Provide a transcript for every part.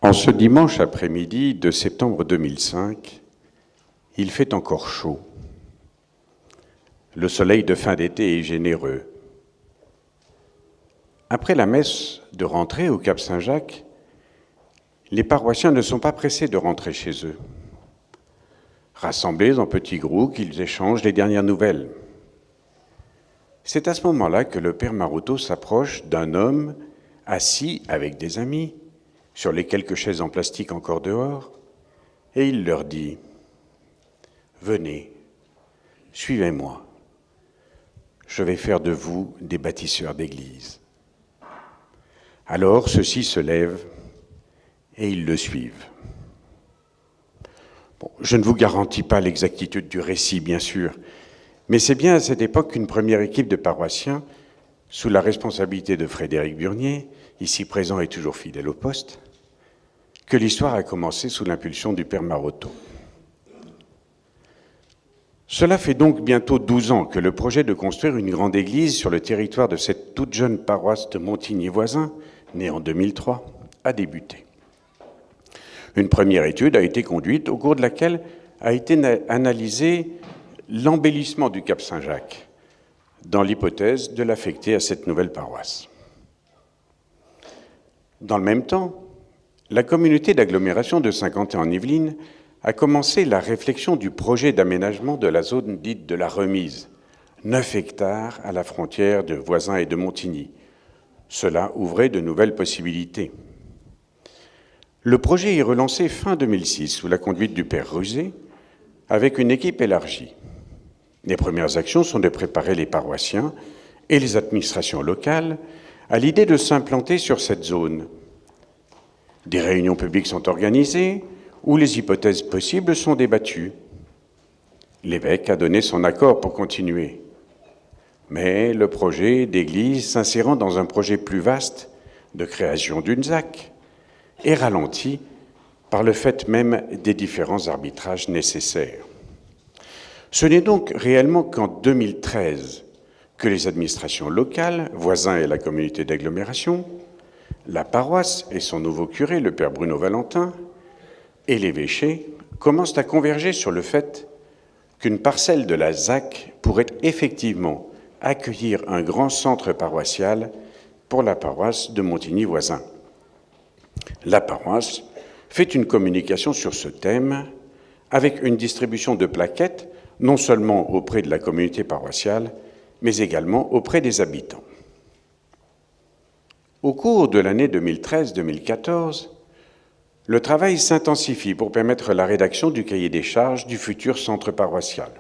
En ce dimanche après-midi de septembre 2005, il fait encore chaud. Le soleil de fin d'été est généreux. Après la messe de rentrée au Cap Saint-Jacques, les paroissiens ne sont pas pressés de rentrer chez eux. Rassemblés en petits groupes, ils échangent les dernières nouvelles. C'est à ce moment-là que le père Maroteau s'approche d'un homme assis avec des amis sur les quelques chaises en plastique encore dehors, et il leur dit « Venez, suivez-moi, je vais faire de vous des bâtisseurs d'église. » Alors ceux-ci se lèvent et ils le suivent. Bon, je ne vous garantis pas l'exactitude du récit, bien sûr, mais c'est bien à cette époque qu'une première équipe de paroissiens, sous la responsabilité de Frédéric Burnier, ici présent et toujours fidèle au poste, que l'histoire a commencé sous l'impulsion du père Maroteau. Cela fait donc bientôt 12 ans que le projet de construire une grande église sur le territoire de cette toute jeune paroisse de Montigny-Voisin, née en 2003, a débuté. Une première étude a été conduite au cours de laquelle a été analysé l'embellissement du Cap Saint-Jacques dans l'hypothèse de l'affecter à cette nouvelle paroisse. Dans le même temps, la communauté d'agglomération de Saint-Quentin-en-Yvelines a commencé la réflexion du projet d'aménagement de la zone dite de la Remise, 9 hectares à la frontière de Voisin et de Montigny. Cela ouvrait de nouvelles possibilités. Le projet est relancé fin 2006 sous la conduite du père Rusé, avec une équipe élargie. Les premières actions sont de préparer les paroissiens et les administrations locales à l'idée de s'implanter sur cette zone. Des réunions publiques sont organisées où les hypothèses possibles sont débattues. L'évêque a donné son accord pour continuer. Mais le projet d'église, s'insérant dans un projet plus vaste de création d'une ZAC, est ralenti par le fait même des différents arbitrages nécessaires. Ce n'est donc réellement qu'en 2013 que les administrations locales, Voisins et la communauté d'agglomération, la paroisse et son nouveau curé, le père Bruno Valentin, et l'évêché commencent à converger sur le fait qu'une parcelle de la ZAC pourrait effectivement accueillir un grand centre paroissial pour la paroisse de Montigny-Voisin. La paroisse fait une communication sur ce thème avec une distribution de plaquettes non seulement auprès de la communauté paroissiale, mais également auprès des habitants. Au cours de l'année 2013-2014, le travail s'intensifie pour permettre la rédaction du cahier des charges du futur centre paroissial.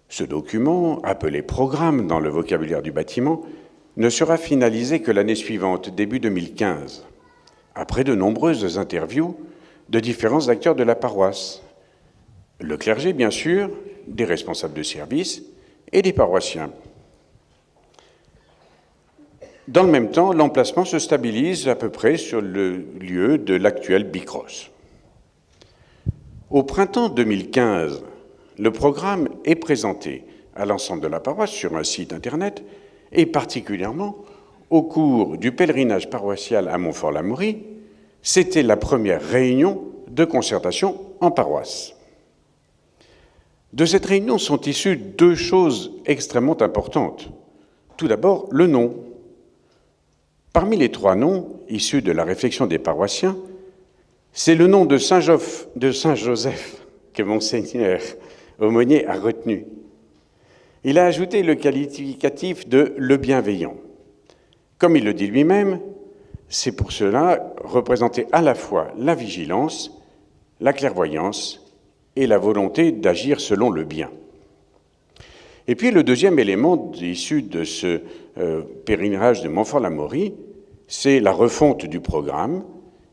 Ce document, appelé programme dans le vocabulaire du bâtiment, ne sera finalisé que l'année suivante, début 2015, après de nombreuses interviews de différents acteurs de la paroisse. Le clergé, bien sûr, des responsables de service et des paroissiens. Dans le même temps, l'emplacement se stabilise à peu près sur le lieu de l'actuel Bicros. Au printemps 2015, le programme est présenté à l'ensemble de la paroisse sur un site internet et particulièrement au cours du pèlerinage paroissial à Montfort-l'Amaury. C'était la première réunion de concertation en paroisse. De cette réunion sont issues 2 choses extrêmement importantes. Tout d'abord, le nom. Parmi les 3 noms issus de la réflexion des paroissiens, c'est le nom de Saint-Joseph que Monseigneur Aumonier a retenu. Il a ajouté le qualificatif de « le bienveillant ». Comme il le dit lui-même, c'est pour cela représenter à la fois la vigilance, la clairvoyance et la volonté d'agir selon le bien. Et puis le deuxième élément issu de ce pèlerinage de Montfort-l'Amaury, c'est la refonte du programme.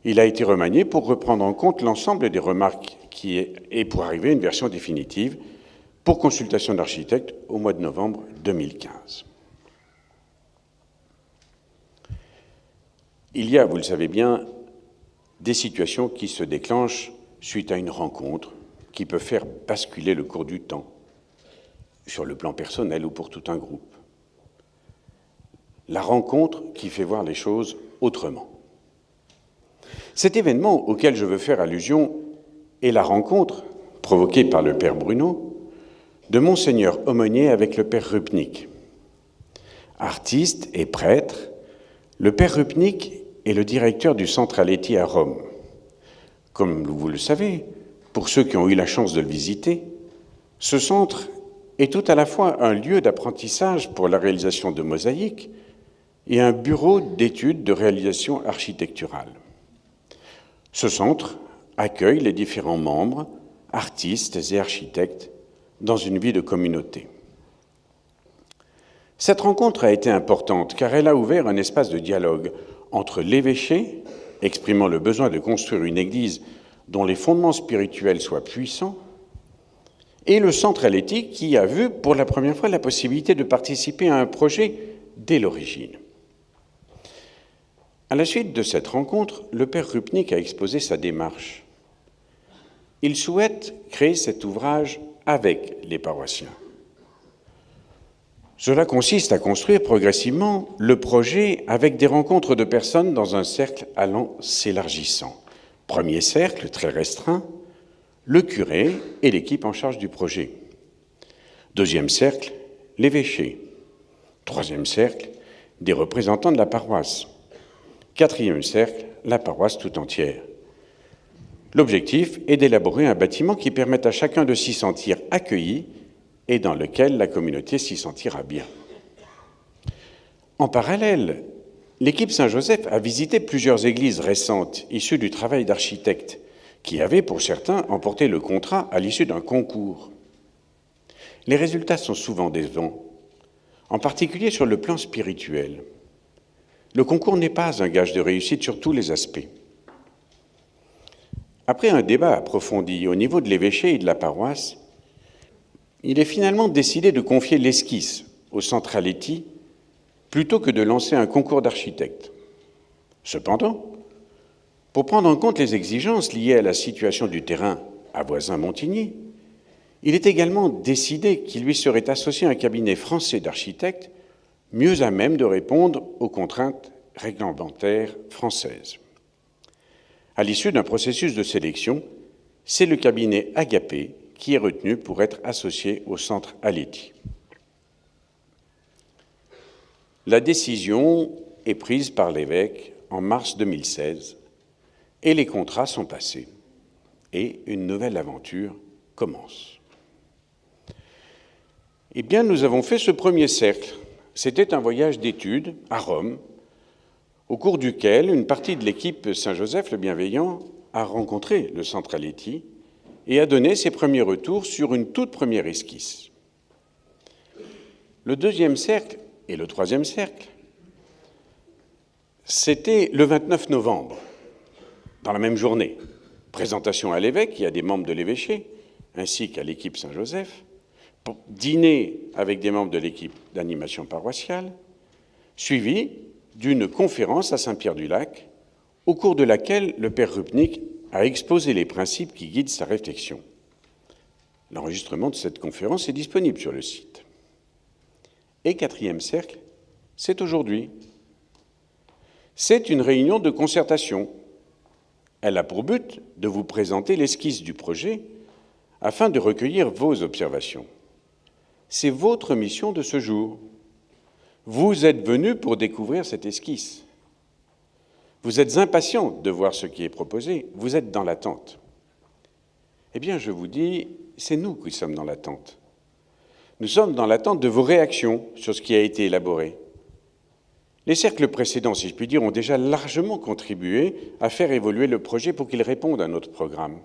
Il a été remanié pour reprendre en compte l'ensemble des remarques et pour arriver à une version définitive pour consultation d'architecte au mois de novembre 2015. Il y a, vous le savez bien, des situations qui se déclenchent suite à une rencontre qui peut faire basculer le cours du temps, sur le plan personnel ou pour tout un groupe. La rencontre qui fait voir les choses autrement. Cet événement auquel je veux faire allusion est la rencontre, provoquée par le père Bruno, de Monseigneur Aumônier avec le père Rupnik. Artiste et prêtre, le père Rupnik est le directeur du Centre Aletti à Rome. Comme vous le savez, pour ceux qui ont eu la chance de le visiter, ce centre est tout à la fois un lieu d'apprentissage pour la réalisation de mosaïques et un bureau d'études de réalisation architecturale. Ce centre accueille les différents membres, artistes et architectes dans une vie de communauté. Cette rencontre a été importante car elle a ouvert un espace de dialogue entre l'évêché, exprimant le besoin de construire une église dont les fondements spirituels soient puissants, et le Centre Aletti qui a vu pour la première fois la possibilité de participer à un projet dès l'origine. À la suite de cette rencontre, le père Rupnik a exposé sa démarche. Il souhaite créer cet ouvrage avec les paroissiens. Cela consiste à construire progressivement le projet avec des rencontres de personnes dans un cercle allant s'élargissant. Premier cercle, très restreint, le curé et l'équipe en charge du projet. Deuxième cercle, l'évêché. Troisième cercle, des représentants de la paroisse. Quatrième cercle, la paroisse tout entière. L'objectif est d'élaborer un bâtiment qui permette à chacun de s'y sentir accueilli et dans lequel la communauté s'y sentira bien. En parallèle, l'équipe Saint-Joseph a visité plusieurs églises récentes issues du travail d'architectes qui avaient, pour certains, emporté le contrat à l'issue d'un concours. Les résultats sont souvent décevants, en particulier sur le plan spirituel. Le concours n'est pas un gage de réussite sur tous les aspects. Après un débat approfondi au niveau de l'évêché et de la paroisse, il est finalement décidé de confier l'esquisse au Centre Aletti plutôt que de lancer un concours d'architectes. Cependant, pour prendre en compte les exigences liées à la situation du terrain à Voisin-Montigny, il est également décidé qu'il lui serait associé un cabinet français d'architectes mieux à même de répondre aux contraintes réglementaires françaises. À l'issue d'un processus de sélection, c'est le cabinet Agapé qui est retenu pour être associé au Centre Aletti. La décision est prise par l'évêque en mars 2016 et les contrats sont passés et une nouvelle aventure commence. Eh bien, nous avons fait ce premier cercle. C'était un voyage d'études à Rome, au cours duquel une partie de l'équipe Saint-Joseph le Bienveillant a rencontré le Centre Aletti et a donné ses premiers retours sur une toute première esquisse. Le deuxième cercle et le troisième cercle, c'était le 29 novembre, dans la même journée. Présentation à l'évêque et à des membres de l'évêché, ainsi qu'à l'équipe Saint-Joseph, pour dîner avec des membres de l'équipe d'animation paroissiale, suivi d'une conférence à Saint-Pierre-du-Lac, au cours de laquelle le père Rupnik a exposé les principes qui guident sa réflexion. L'enregistrement de cette conférence est disponible sur le site. Et quatrième cercle, c'est aujourd'hui. C'est une réunion de concertation. Elle a pour but de vous présenter l'esquisse du projet afin de recueillir vos observations. C'est votre mission de ce jour. Vous êtes venus pour découvrir cette esquisse. Vous êtes impatients de voir ce qui est proposé, vous êtes dans l'attente. Eh bien, je vous dis, c'est nous qui sommes dans l'attente. Nous sommes dans l'attente de vos réactions sur ce qui a été élaboré. Les cercles précédents, si je puis dire, ont déjà largement contribué à faire évoluer le projet pour qu'il réponde à notre programme.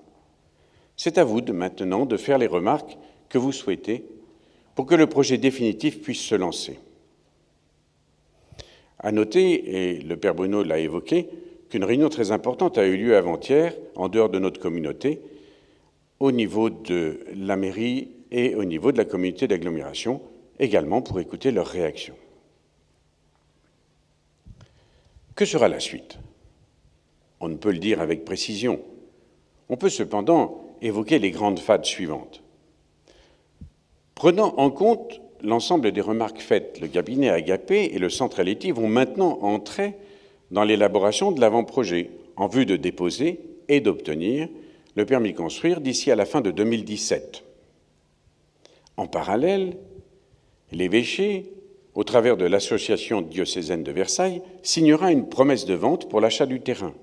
C'est à vous maintenant de faire les remarques que vous souhaitez pour que le projet définitif puisse se lancer. À noter, et le père Bruno l'a évoqué, qu'une réunion très importante a eu lieu avant-hier, en dehors de notre communauté, au niveau de la mairie et au niveau de la communauté d'agglomération, également pour écouter leurs réactions. Que sera la suite? On ne peut le dire avec précision. On peut cependant évoquer les grandes phases suivantes. Prenant en compte l'ensemble des remarques faites, le cabinet Agapé et le Centre Aletti vont maintenant entrer dans l'élaboration de l'avant-projet, en vue de déposer et d'obtenir le permis de construire d'ici à la fin de 2017. En parallèle, l'évêché, au travers de l'Association diocésaine de Versailles, signera une promesse de vente pour l'achat du terrain.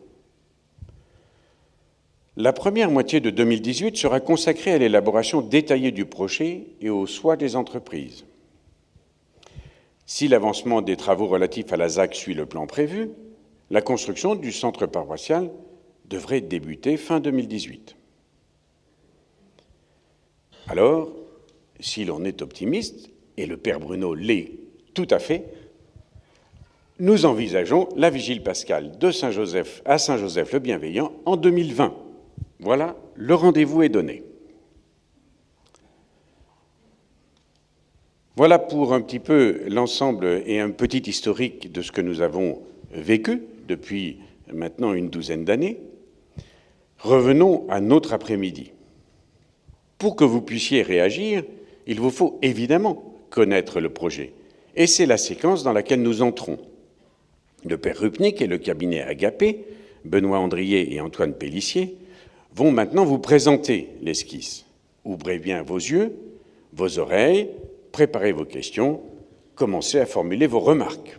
La première moitié de 2018 sera consacrée à l'élaboration détaillée du projet et au choix des entreprises. Si l'avancement des travaux relatifs à la ZAC suit le plan prévu, la construction du centre paroissial devrait débuter fin 2018. Alors, si l'on est optimiste, et le Père Bruno l'est tout à fait, nous envisageons la vigile pascale de Saint-Joseph à Saint-Joseph-le-Bienveillant en 2020. Voilà, le rendez-vous est donné. Voilà pour un petit peu l'ensemble et un petit historique de ce que nous avons vécu depuis maintenant une douzaine d'années. Revenons à notre après-midi. Pour que vous puissiez réagir, il vous faut évidemment connaître le projet. Et c'est la séquence dans laquelle nous entrons. Le Père Rupnik et le cabinet Agapé, Benoît Andrier et Antoine Pélissier, vont maintenant vous présenter l'esquisse. Ouvrez bien vos yeux, vos oreilles, préparez vos questions, commencez à formuler vos remarques.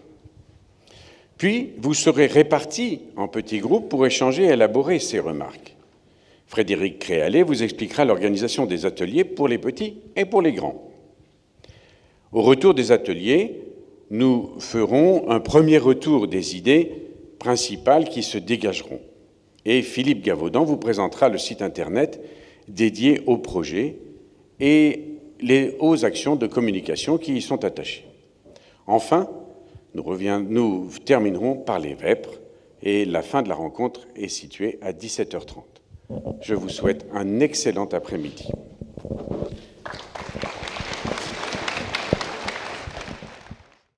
Puis, vous serez répartis en petits groupes pour échanger et élaborer ces remarques. Frédéric Créalet vous expliquera l'organisation des ateliers pour les petits et pour les grands. Au retour des ateliers, nous ferons un premier retour des idées principales qui se dégageront. Et Philippe Gavaudan vous présentera le site Internet dédié au projet et aux actions de communication qui y sont attachées. Enfin, nous terminerons par les vêpres et la fin de la rencontre est située à 17h30. Je vous souhaite un excellent après-midi.